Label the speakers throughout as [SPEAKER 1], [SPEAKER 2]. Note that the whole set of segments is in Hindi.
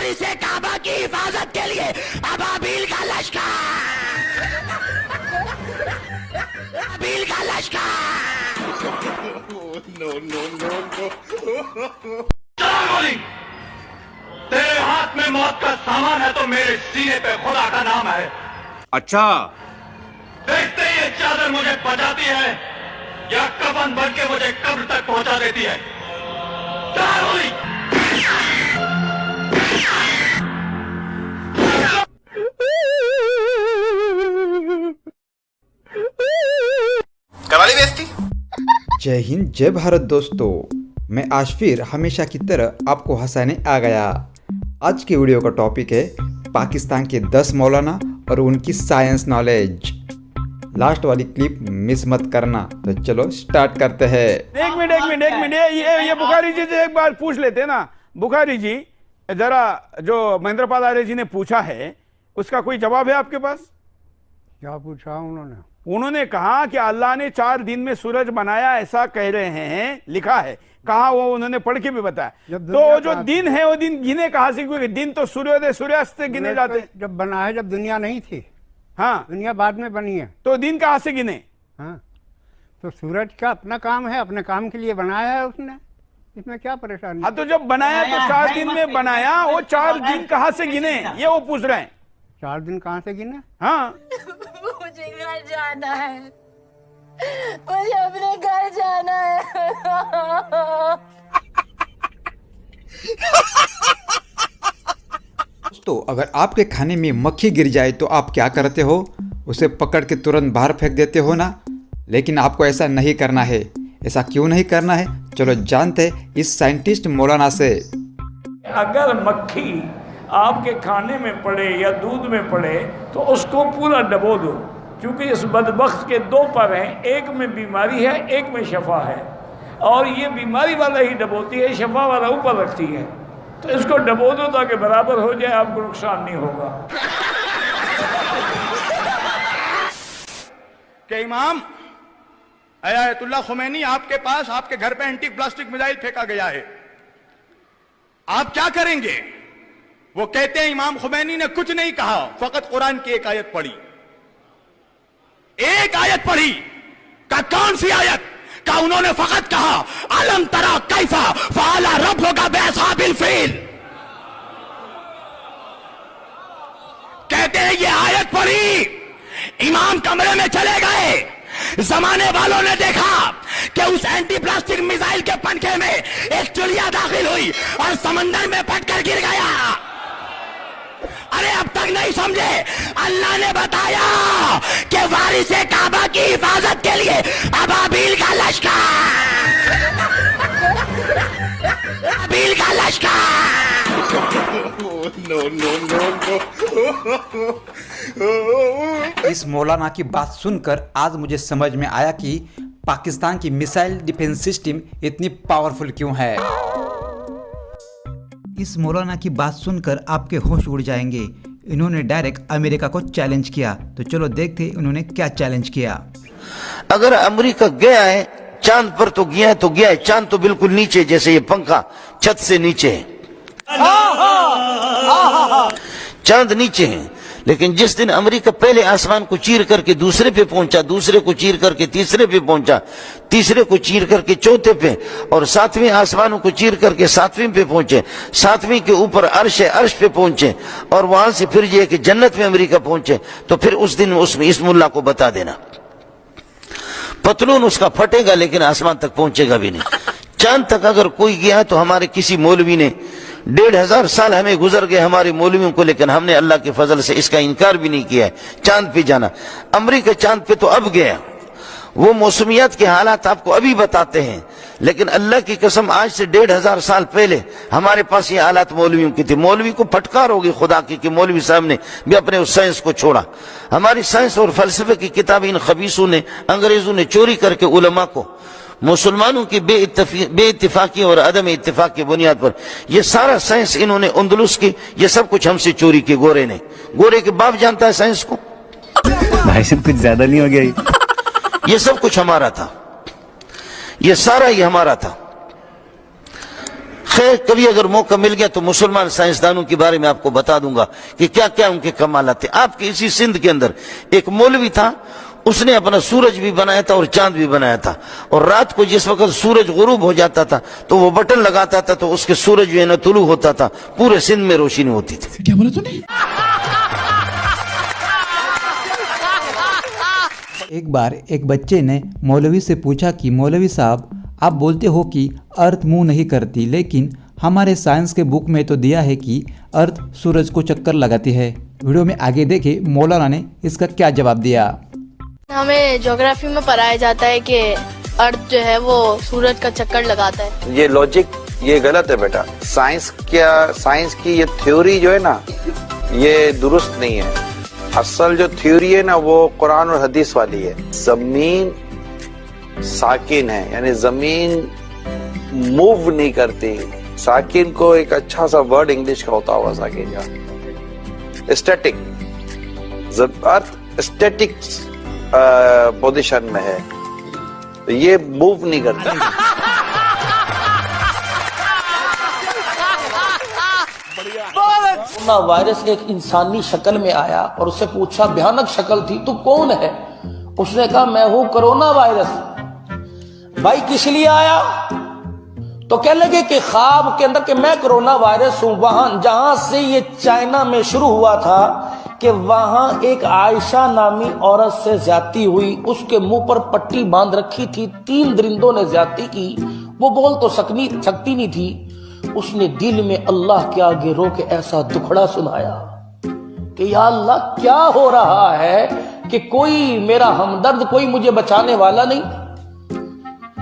[SPEAKER 1] वारिस काबा की हिफाजत के लिए अबाबील का लश्कर, अबाबील का लश्कर।
[SPEAKER 2] No no no no.
[SPEAKER 3] तेरे हाथ में मौत का सामान है तो मेरे सीने पे खुदा का नाम है।
[SPEAKER 2] अच्छा,
[SPEAKER 3] देखते ही ये चादर मुझे बचाती है या कफन बन के मुझे कब्र तक पहुंचा देती है।
[SPEAKER 2] कराली बेइज्जती।
[SPEAKER 4] जय हिंद, जय भारत दोस्तों। मैं आशफिर हमेशा की तरह आपको हंसाने आ गया। आज के वीडियो का टॉपिक है पाकिस्तान के 10 मौलाना और उनकी साइंस नॉलेज। लास्ट वाली क्लिप मिस मत करना। तो चलो स्टार्ट करते हैं।
[SPEAKER 5] एक मिनट ये बुखारी जी से एक बार पूछ लेते हैं ना। बुखारी जी जरा, जो महेंद्रपाल आर्य जी ने पूछा है उसका कोई जवाब है आपके पास?
[SPEAKER 6] क्या पूछा उन्होंने?
[SPEAKER 5] उन्होंने कहा कि अल्लाह ने 4 दिन में सूरज बनाया, ऐसा कह रहे हैं, लिखा है। कहा वो उन्होंने पढ़ के भी बताया। तो जो दिन है वो दिन गिने कहां से? क्योंकि दिन तो सूर्योदय सूर्यास्त से गिने जाते।
[SPEAKER 6] जब बना है, जब दुनिया नहीं थी।
[SPEAKER 5] हाँ,
[SPEAKER 6] दुनिया बाद में बनी है।
[SPEAKER 5] तो दिन कहां से गिने?
[SPEAKER 6] हाँ, तो सूरज का अपना काम है, अपने काम के लिए बनाया है उसने, इसमें क्या परेशानी?
[SPEAKER 5] हाँ, तो जब बनाया तो 4 दिन में बनाया, वो 4 दिन कहां से गिने ये वो पूछ रहे हैं।
[SPEAKER 6] 4 दिन कहाँ से गिने?
[SPEAKER 5] हाँ,
[SPEAKER 7] मुझे घर जाना है, मुझे अपने घर जाना है।
[SPEAKER 4] दोस्तों, अगर आपके खाने में मक्खी गिर जाए तो आप क्या करते हो? उसे पकड़ के तुरंत बाहर फेंक देते हो ना। लेकिन आपको ऐसा नहीं करना है। ऐसा क्यों नहीं करना है, चलो जानते हैं इस साइंटिस्ट मौलाना से।
[SPEAKER 8] अगर मक्खी आपके खाने में पड़े या दूध में पड़े तो उसको पूरा डबो दो, क्योंकि इस बदबख्त के 2 पर हैं, एक में बीमारी है, एक में शफा है। और ये बीमारी वाला ही डबोती है, शफा वाला ऊपर रखती है। तो इसको डबो दो ताकि बराबर हो जाए, आपको नुकसान नहीं होगा।
[SPEAKER 9] कि इमाम अयातुल्लाह खुमैनी आपके पास, आपके घर पे एंटी प्लास्टिक मिसाइल फेंका गया है, आप क्या करेंगे? वो कहते हैं इमाम खुमैनी ने कुछ नहीं कहा, फकत कुरान की एक आयत पढ़ी। एक आयत पढ़ी का कौन सी आयत? का उन्होंने फकत कहा अलम तरा कैफा फाला रब्बुका बिअस्हाबिल फील। कहते हैं ये आयत पढ़ी, इमाम कमरे में चले गए, जमाने वालों ने देखा कि उस एंटी प्लास्टिक मिसाइल के पंखे में एक चिड़िया दाखिल हुई और समंदर में फटकर गिर गया। अरे अब तक नहीं समझे? अल्लाह ने बताया कि वारिस काबा की हिफाजत के लिए अबाबील का लश्कर, अबाबील का लश्कर।
[SPEAKER 2] No no no no.
[SPEAKER 4] इस मौलाना की बात सुनकर आज मुझे समझ में आया कि पाकिस्तान की मिसाइल डिफेंस सिस्टम इतनी पावरफुल क्यों है। इस मौलाना की बात सुनकर आपके होश उड़ जाएंगे। इन्होंने डायरेक्ट अमेरिका को चैलेंज किया। तो चलो देखते हैं उन्होंने क्या चैलेंज किया।
[SPEAKER 10] अगर अमेरिका गया है चांद पर तो गया है, चांद तो बिल्कुल नीचे, जैसे ये पंखा छत से नीचे है, चांद नीचे है। लेकिन जिस दिन अमेरिका पहले आसमान को चीर करके दूसरे पे पहुंचा, दूसरे को चीर करके तीसरे पे पहुंचा, तीसरे को चीर करके चौथे पे, और 7वें आसमानों को चीर करके 7वें पे पहुंचे, 7वें के ऊपर अर्श है, अर्श पे पहुंचे, और वहां से फिर ये कि जन्नत में अमेरिका पहुंचे, तो फिर उस दिन उसमें इस मुल्ला को बता देना, पतलून उसका फटेगा लेकिन आसमान तक पहुंचेगा भी नहीं। चांद तक अगर कोई गया तो हमारे किसी मौलवी ने 1500 साल हमें गुजर गए हमारे मौलवियों को, लेकिन हमने अल्लाह के फजल से इसका इनकार भी नहीं किया है चांद पे जाना। अमेरिका चांद पे तो अब गया, वो मौसमियात के हालात आपको अभी बताते हैं, लेकिन अल्लाह की कसम आज से 1500 साल पहले हमारे पास ये हालात मौलवियों की थी। मौलवी को फटकार होगी खुदा की कि मौलवी साहब ने भी अपने उस साइंस को छोड़ा। हमारी साइंस और फलसफे की किताबें इन खबीसों ने, अंग्रेजों ने चोरी करके उलमा को, मुसलमानों की बेइत्तिफाकी और अदम इत्तिफाक की बुनियाद पर ये सारा साइंस इन्होंने अंदलुस की, ये सब कुछ हमसे चोरी की। गोरे ने, गोरे के बाप जानता है साइंस को।
[SPEAKER 11] भाई साहब कुछ ज्यादा नहीं हो गया?
[SPEAKER 10] ये सब कुछ हमारा था, ये सारा ही हमारा था। खैर कभी अगर मौका मिल गया तो मुसलमान साइंसदानों के बारे में आपको बता दूंगा कि क्या क्या उनके कमालात थे। आपके इसी सिंध के अंदर एक मौलवी था, उसने अपना सूरज भी बनाया था और चांद भी बनाया था, और रात को जिस वक्त सूरज गुरूब हो जाता था तो वो बटन लगाता था तो उसके सूरज जो है ना तुलू होता था, पूरे सिंध में रोशनी होती थी।
[SPEAKER 9] क्या बोला तूने?
[SPEAKER 4] एक बार एक बच्चे ने मौलवी से पूछा कि मौलवी साहब, आप बोलते हो कि अर्थ मुंह नहीं करती, लेकिन हमारे साइंस के बुक में तो दिया है कि अर्थ सूरज को चक्कर लगाती है। वीडियो में आगे देखे मौलाना ने इसका क्या जवाब दिया।
[SPEAKER 7] हमें ज्योग्राफी में पढ़ाया जाता है कि अर्थ जो है वो सूरज का चक्कर लगाता है।
[SPEAKER 12] ये लॉजिक ये गलत है बेटा। साइंस की ये थ्योरी जो है ना, ये दुरुस्त नहीं है। असल जो थ्योरी है ना वो कुरान और हदीस वाली है। जमीन साकिन है, यानी जमीन मूव नहीं करती। साकिन को एक अच्छा सा वर्ड इंग्लिश का होता होगा साकिन का, स्टैटिक। अर्थ स्टैटिक पोजीशन में है, तो ये मूव नहीं करता।
[SPEAKER 13] कोरोना वायरस एक इंसानी शक्ल में आया और उससे पूछा, भयानक शक्ल थी, तू कौन है? उसने कहा मैं हूं कोरोना वायरस। भाई किस लिए आया? तो कहने लगे कि ख्वाब के अंदर कि मैं कोरोना वायरस हूं। वहां जहां से ये चाइना में शुरू हुआ था कि वहां एक आयशा नामी औरत से ज्यादती हुई, उसके मुंह पर पट्टी बांध रखी थी, 3 दरिंदों ने ज्यादती की, वो बोल तो सकती नहीं थी। उसने दिल में अल्लाह के आगे रो के ऐसा दुखड़ा सुनाया कि या अल्लाह क्या हो रहा है कि कोई मेरा हमदर्द, कोई मुझे बचाने वाला नहीं।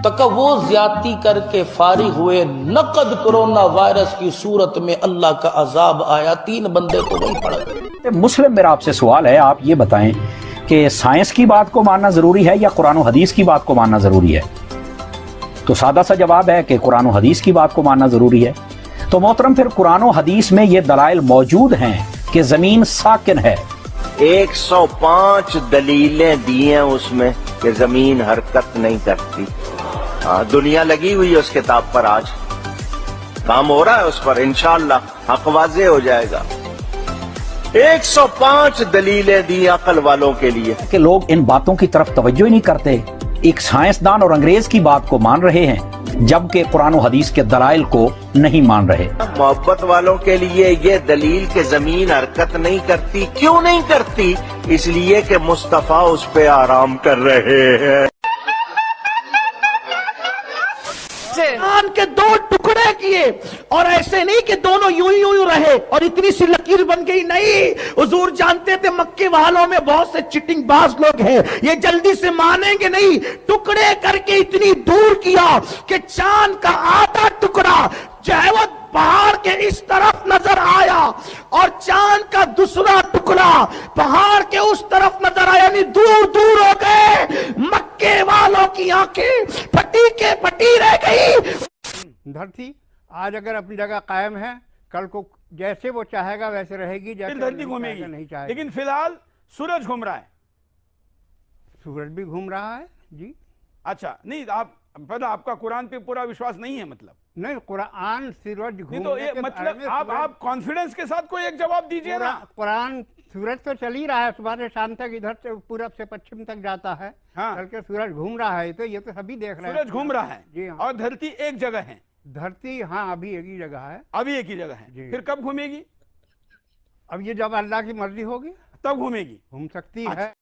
[SPEAKER 13] तक वो ज्यादती करके फारिग हुए, नकद कोरोना वायरस की सूरत में अल्लाह का अजाब आया, 3 बंदे तो वहीं पड़ गए।
[SPEAKER 14] मुस्लिम, मेरा आपसे सवाल है, आप ये बताएं कि साइंस की बात को मानना जरूरी है या कुरान और हदीस की बात को मानना जरूरी है? तो सादा सा जवाब है कि कुरान और हदीस की बात को मानना जरूरी है। तो मोहतरम, फिर कुरान और हदीस में ये दलाइल मौजूद हैं कि जमीन साकिन है।
[SPEAKER 10] 105 दलीलें दी हैं उसमें कि जमीन हरकत नहीं करती। दुनिया लगी हुई है उस किताब पर, आज काम हो रहा है उस पर, इंशाअल्लाह हक वाज़े हो जाएगा। 105 दलीलें दी अकल वालों के लिए
[SPEAKER 14] कि लोग इन बातों की तरफ तवज्जो ही नहीं करते, एक साइंसदान और अंग्रेज की बात को मान रहे हैं जबकि कुरान और हदीस के दलाइल को नहीं मान रहे।
[SPEAKER 10] मोहब्बत वालों के लिए ये दलील कि जमीन हरकत नहीं करती, क्यों नहीं करती? इसलिए कि मुस्तफा उस पे आराम कर रहे हैं।
[SPEAKER 1] चांद के 2 टुकड़े किए और ऐसे नहीं कि दोनों यूं रहे और इतनी सी लकीर बन गई, नहीं। हुजूर जानते थे मक्के वालों में बहुत से चिटिंगबाज लोग हैं, ये जल्दी से मानेंगे नहीं। टुकड़े करके इतनी दूर किया कि चांद का आधा टुकड़ा जो है वो पहाड़ के इस तरफ नजर आया और चांद का दूसरा टुकड़ा पहाड़ के उस तरफ नजर आया, यानी दूर दूर हो गए। मक्के वालों की आंखें फटी के फटी रह गई।
[SPEAKER 6] धरती आज अगर अपनी जगह कायम है, कल को जैसे वो चाहेगा वैसे रहेगी, जैसे
[SPEAKER 5] धरती घूमेगी
[SPEAKER 6] नहीं चाहेगा।
[SPEAKER 5] लेकिन फिलहाल सूरज घूम रहा है।
[SPEAKER 6] सूरज भी घूम रहा है जी।
[SPEAKER 5] अच्छा, नहीं आप पता, आपका कुरान पे पूरा विश्वास नहीं है? मतलब
[SPEAKER 6] नहीं, कुरान सूरज घूम,
[SPEAKER 5] तो ये मतलब आप कॉन्फिडेंस के साथ कोई एक जवाब दीजिए ना।
[SPEAKER 6] कुरान सूरज तो चल ही रहा है, सुबह से शाम तक इधर से पूरब से पश्चिम तक जाता है। हाँ। चल के सूरज घूम रहा है, तो ये तो सभी देख रहे हैं।
[SPEAKER 5] सूरज घूम रहा है
[SPEAKER 6] जी हाँ।
[SPEAKER 5] और धरती एक जगह है।
[SPEAKER 6] धरती हाँ अभी एक ही जगह है,
[SPEAKER 5] अभी एक ही जगह है। फिर कब घूमेगी?
[SPEAKER 6] अब ये जब अल्लाह की मर्जी होगी
[SPEAKER 5] तब घूमेगी,
[SPEAKER 6] घूम सकती है।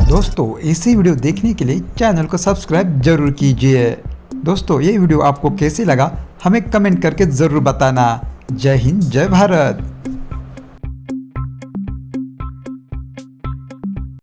[SPEAKER 4] दोस्तों, ऐसी वीडियो देखने के लिए चैनल को सब्सक्राइब जरूर कीजिए। दोस्तों, ये वीडियो आपको कैसे लगा हमें कमेंट करके ज़रूर बताना। जय हिंद, जय भारत।